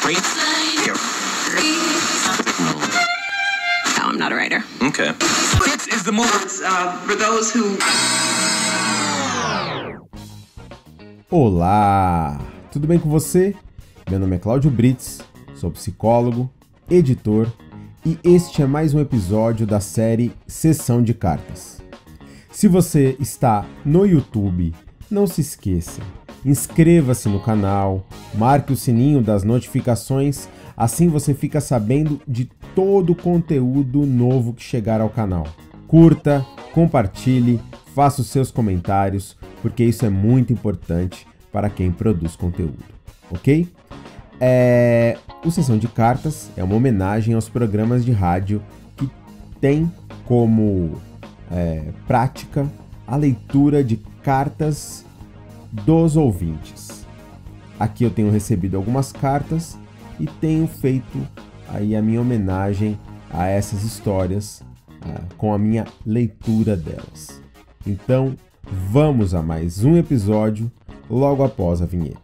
No, I'm not a writer. Okay. This is the moment for those who... Olá! Tudo bem com você? Meu nome é Cláudio Brits, sou psicólogo, editor e este é mais um episódio da série Sessão de Cartas. Se você está no YouTube, não se esqueça, inscreva-se no canal, marque o sininho das notificações, assim você fica sabendo de todo o conteúdo novo que chegar ao canal. Curta, compartilhe, faça os seus comentários, porque isso é muito importante para quem produz conteúdo, ok? O Sessão de Cartas é uma homenagem aos programas de rádio que tem como prática a leitura de cartas dos ouvintes. Aqui eu tenho recebido algumas cartas e tenho feito aí a minha homenagem a essas histórias com a minha leitura delas. Então, vamos a mais um episódio logo após a vinheta.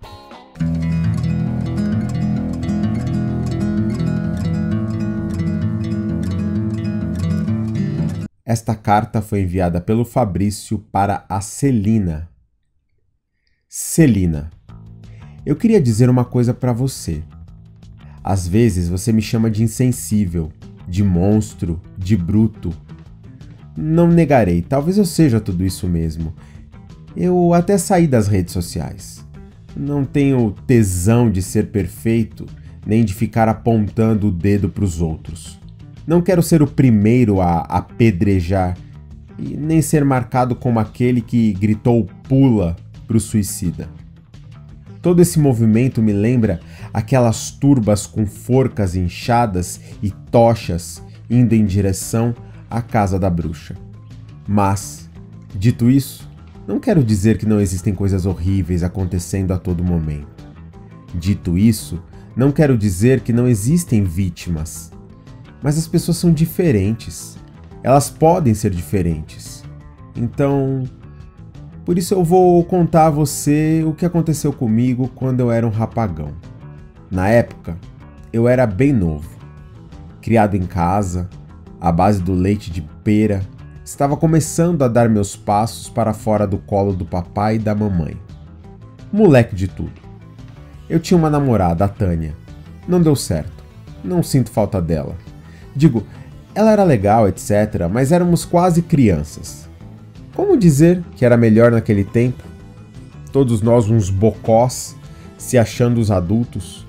Esta carta foi enviada pelo Fabrício para a Celina. Celina, eu queria dizer uma coisa para você. Às vezes você me chama de insensível, de monstro, de bruto. Não negarei, talvez eu seja tudo isso mesmo. Eu até saí das redes sociais. Não tenho tesão de ser perfeito, nem de ficar apontando o dedo para os outros. Não quero ser o primeiro a apedrejar e nem ser marcado como aquele que gritou pula para o suicida. Todo esse movimento me lembra aquelas turbas com forcas inchadas e tochas indo em direção à casa da bruxa. Mas, dito isso, não quero dizer que não existem coisas horríveis acontecendo a todo momento. Dito isso, não quero dizer que não existem vítimas. Mas as pessoas são diferentes. Elas podem ser diferentes. Então, por isso eu vou contar a você o que aconteceu comigo quando eu era um rapagão. Na época, eu era bem novo. Criado em casa, à base do leite de pera, estava começando a dar meus passos para fora do colo do papai e da mamãe. Moleque de tudo. Eu tinha uma namorada, a Tânia. Não deu certo. Não sinto falta dela. Digo, ela era legal, etc., mas éramos quase crianças. Como dizer que era melhor naquele tempo? Todos nós uns bocós, se achando os adultos.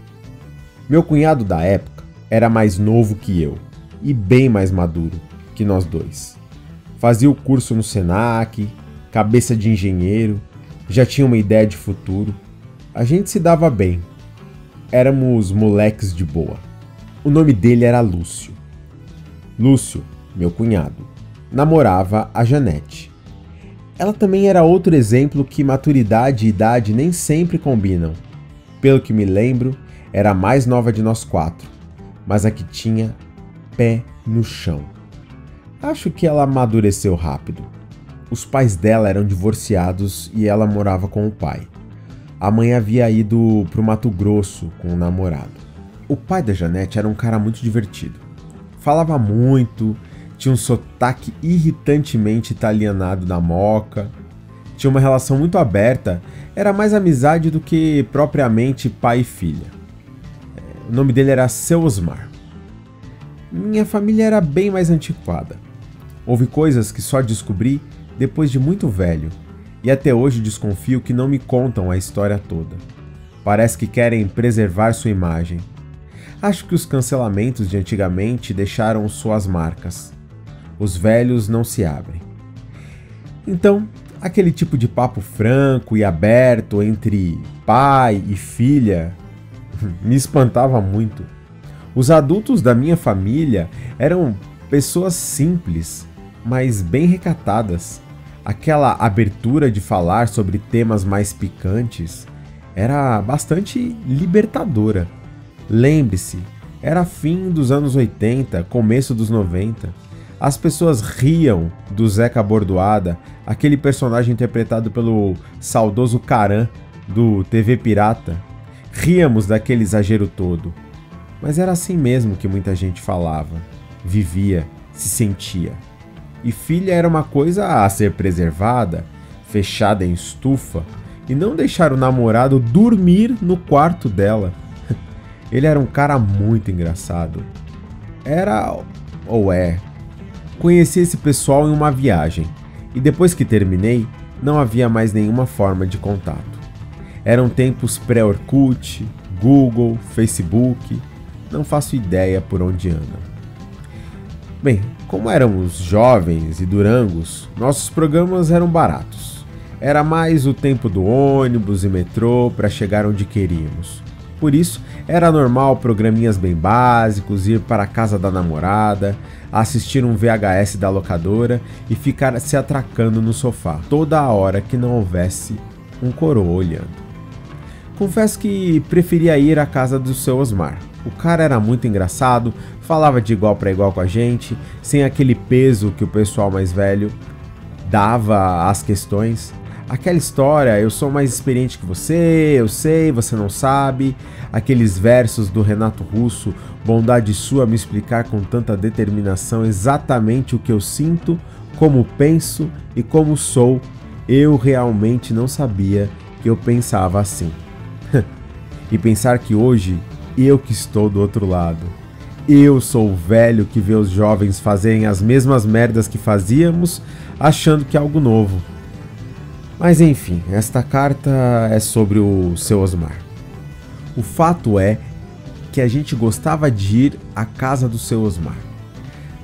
Meu cunhado da época era mais novo que eu, e bem mais maduro que nós dois. Fazia o curso no Senac, cabeça de engenheiro, já tinha uma ideia de futuro. A gente se dava bem. Éramos moleques de boa. O nome dele era Lúcio. Lúcio, meu cunhado, namorava a Janete. Ela também era outro exemplo que maturidade e idade nem sempre combinam. Pelo que me lembro, era a mais nova de nós quatro, mas a que tinha pé no chão. Acho que ela amadureceu rápido. Os pais dela eram divorciados e ela morava com o pai. A mãe havia ido pro Mato Grosso com o namorado. O pai da Janete era um cara muito divertido. Falava muito, tinha um sotaque irritantemente italianado da Moca, tinha uma relação muito aberta, era mais amizade do que propriamente pai e filha. O nome dele era Seu Osmar. Minha família era bem mais antiquada. Houve coisas que só descobri depois de muito velho, e até hoje desconfio que não me contam a história toda. Parece que querem preservar sua imagem. Acho que os cancelamentos de antigamente deixaram suas marcas. Os velhos não se abrem. Então, aquele tipo de papo franco e aberto entre pai e filha me espantava muito. Os adultos da minha família eram pessoas simples, mas bem recatadas. Aquela abertura de falar sobre temas mais picantes era bastante libertadora. Lembre-se, era fim dos anos 80, começo dos 90. As pessoas riam do Zeca Bordoada, aquele personagem interpretado pelo saudoso Caran, do TV Pirata. Ríamos daquele exagero todo. Mas era assim mesmo que muita gente falava, vivia, se sentia. E filha era uma coisa a ser preservada, fechada em estufa, e não deixar o namorado dormir no quarto dela. Ele era um cara muito engraçado. Era ou é. Conheci esse pessoal em uma viagem, e depois que terminei, não havia mais nenhuma forma de contato. Eram tempos pré-Orkut, Google, Facebook, não faço ideia por onde andam. Bem, como éramos jovens e durangos, nossos programas eram baratos. Era mais o tempo do ônibus e metrô para chegar onde queríamos. Por isso, era normal programinhas bem básicos, ir para a casa da namorada, assistir um VHS da locadora e ficar se atracando no sofá, toda a hora que não houvesse um coroa olhando. Confesso que preferia ir à casa do seu Osmar. O cara era muito engraçado, falava de igual para igual com a gente, sem aquele peso que o pessoal mais velho dava às questões. Aquela história, eu sou mais experiente que você, eu sei, você não sabe. Aqueles versos do Renato Russo, bondade sua me explicar com tanta determinação exatamente o que eu sinto, como penso e como sou. Eu realmente não sabia que eu pensava assim. E pensar que hoje eu que estou do outro lado. Eu sou o velho que vê os jovens fazerem as mesmas merdas que fazíamos, achando que é algo novo. Mas enfim, esta carta é sobre o seu Osmar. O fato é que a gente gostava de ir à casa do seu Osmar.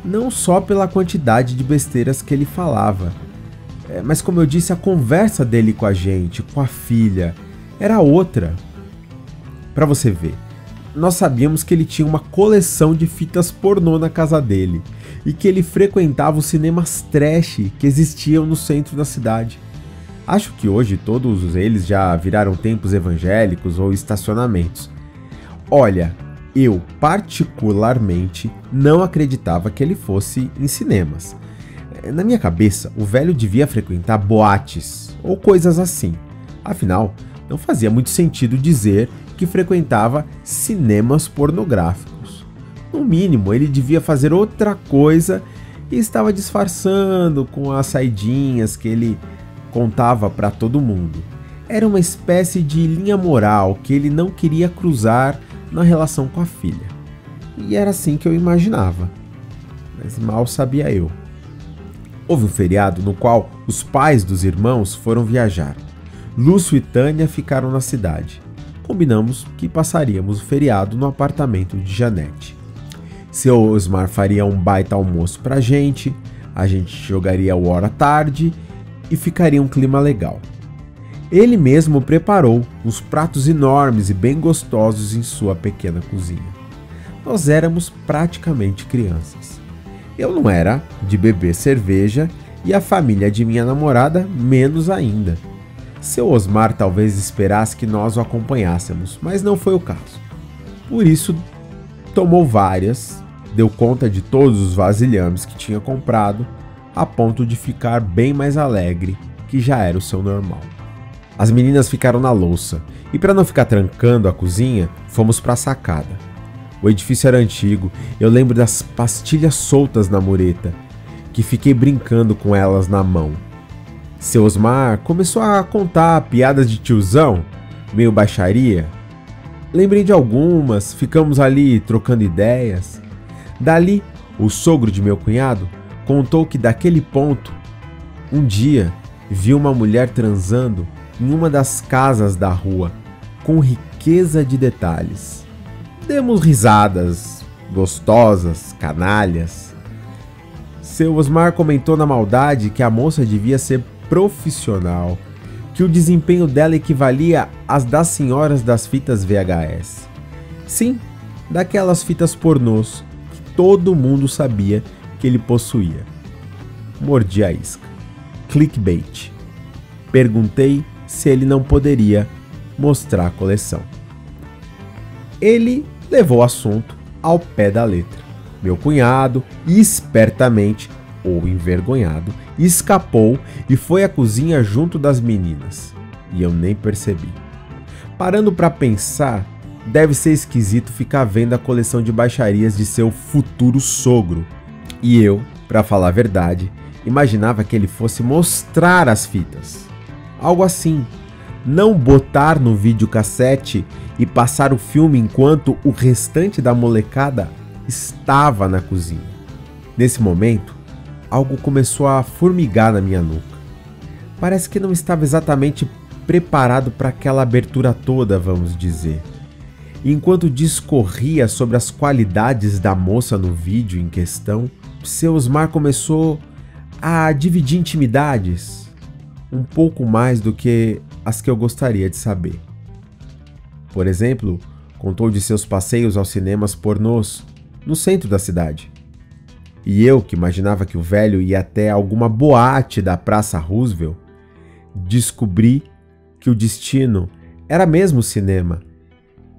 Não só pela quantidade de besteiras que ele falava, mas como eu disse, a conversa dele com a gente, com a filha, era outra. Pra você ver, nós sabíamos que ele tinha uma coleção de fitas pornô na casa dele e que ele frequentava os cinemas trash que existiam no centro da cidade. Acho que hoje todos eles já viraram templos evangélicos ou estacionamentos. Olha, eu particularmente não acreditava que ele fosse em cinemas. Na minha cabeça, o velho devia frequentar boates ou coisas assim. Afinal, não fazia muito sentido dizer que frequentava cinemas pornográficos. No mínimo, ele devia fazer outra coisa e estava disfarçando com as saidinhas que ele contava para todo mundo. Era uma espécie de linha moral que ele não queria cruzar na relação com a filha. E era assim que eu imaginava. Mas mal sabia eu. Houve um feriado no qual os pais dos irmãos foram viajar. Lúcio e Tânia ficaram na cidade. Combinamos que passaríamos o feriado no apartamento de Janete. Seu Osmar faria um baita almoço pra gente, a gente jogaria o War à tarde e ficaria um clima legal. Ele mesmo preparou uns pratos enormes e bem gostosos em sua pequena cozinha. Nós éramos praticamente crianças. Eu não era de beber cerveja e a família de minha namorada menos ainda. Seu Osmar talvez esperasse que nós o acompanhássemos, mas não foi o caso. Por isso, tomou várias, deu conta de todos os vasilhames que tinha comprado, a ponto de ficar bem mais alegre, que já era o seu normal. As meninas ficaram na louça, e para não ficar trancando a cozinha, fomos para a sacada. O edifício era antigo, eu lembro das pastilhas soltas na mureta, que fiquei brincando com elas na mão. Seu Osmar começou a contar piadas de tiozão, meio baixaria. Lembrei de algumas, ficamos ali trocando ideias. Dali, o sogro de meu cunhado contou que daquele ponto, um dia, viu uma mulher transando em uma das casas da rua, com riqueza de detalhes. Demos risadas, gostosas, canalhas. Seu Osmar comentou na maldade que a moça devia ser profissional, que o desempenho dela equivalia às das senhoras das fitas VHS. Sim, daquelas fitas pornôs que todo mundo sabia que ele possuía. Mordi a isca. Clickbait. Perguntei se ele não poderia mostrar a coleção. Ele levou o assunto ao pé da letra. Meu cunhado, espertamente ou envergonhado, escapou e foi à cozinha junto das meninas. E eu nem percebi. Parando para pensar, deve ser esquisito ficar vendo a coleção de baixarias de seu futuro sogro. E eu, pra falar a verdade, imaginava que ele fosse mostrar as fitas. Algo assim. Não botar no videocassete e passar o filme enquanto o restante da molecada estava na cozinha. Nesse momento, algo começou a formigar na minha nuca. Parece que não estava exatamente preparado para aquela abertura toda, vamos dizer. E enquanto discorria sobre as qualidades da moça no vídeo em questão, seu Osmar começou a dividir intimidades, um pouco mais do que as que eu gostaria de saber. Por exemplo, contou de seus passeios aos cinemas pornôs no centro da cidade. E eu, que imaginava que o velho ia até alguma boate da Praça Roosevelt, descobri que o destino era mesmo o cinema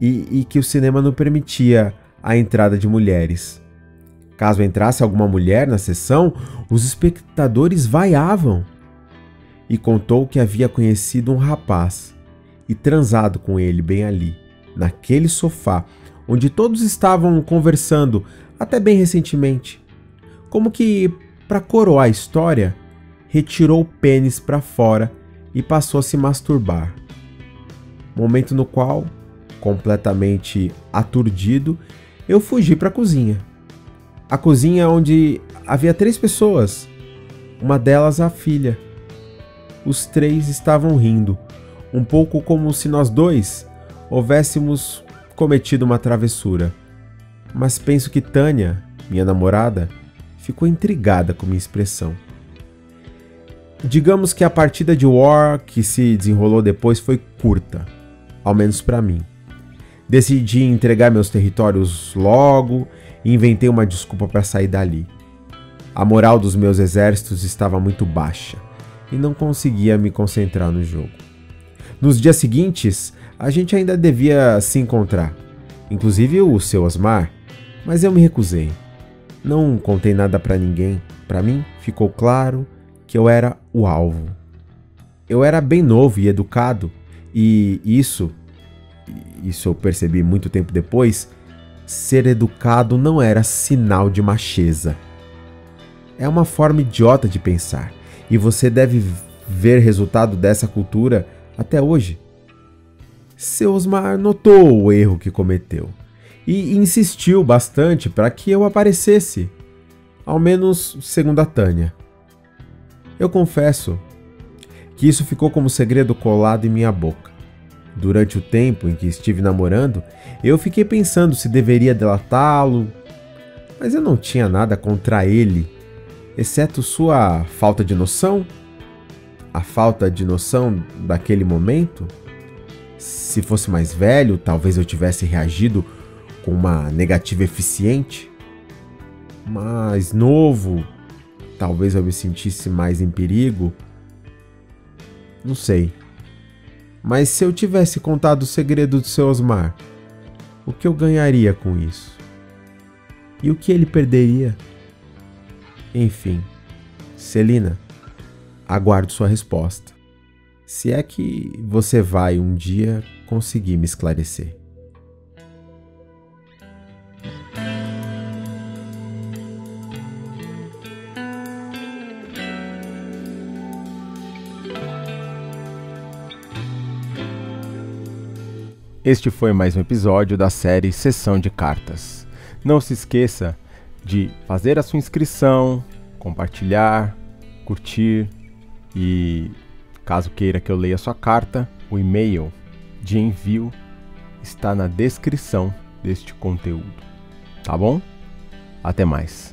e que o cinema não permitia a entrada de mulheres. Caso entrasse alguma mulher na sessão, os espectadores vaiavam. E contou que havia conhecido um rapaz e transado com ele bem ali, naquele sofá, onde todos estavam conversando até bem recentemente. Como que, para coroar a história, retirou o pênis para fora e passou a se masturbar. Momento no qual, completamente aturdido, eu fugi para a cozinha. A cozinha onde havia 3 pessoas, uma delas a filha. Os 3 estavam rindo, um pouco como se nós 2 houvéssemos cometido uma travessura. Mas penso que Tânia, minha namorada, ficou intrigada com minha expressão. Digamos que a partida de War que se desenrolou depois foi curta, ao menos para mim. Decidi entregar meus territórios logo e inventei uma desculpa para sair dali. A moral dos meus exércitos estava muito baixa e não conseguia me concentrar no jogo. Nos dias seguintes, a gente ainda devia se encontrar, inclusive o seu Osmar, mas eu me recusei. Não contei nada para ninguém. Para mim, ficou claro que eu era o alvo. Eu era bem novo e educado, e isso eu percebi muito tempo depois, ser educado não era sinal de macheza. É uma forma idiota de pensar, e você deve ver resultado dessa cultura até hoje. Seu Osmar notou o erro que cometeu e insistiu bastante para que eu aparecesse, ao menos segundo a Tânia. Eu confesso que isso ficou como segredo colado em minha boca. Durante o tempo em que estive namorando, eu fiquei pensando se deveria delatá-lo, mas eu não tinha nada contra ele, exceto sua falta de noção. A falta de noção daquele momento. Se fosse mais velho, talvez eu tivesse reagido com uma negativa eficiente. Mais novo, talvez eu me sentisse mais em perigo. Não sei. Mas se eu tivesse contado o segredo do seu Osmar, o que eu ganharia com isso? E o que ele perderia? Enfim, Celina, aguardo sua resposta. Se é que você vai um dia conseguir me esclarecer. Este foi mais um episódio da série Sessão de Cartas. Não se esqueça de fazer a sua inscrição, compartilhar, curtir e, caso queira que eu leia sua carta, o e-mail de envio está na descrição deste conteúdo. Tá bom? Até mais.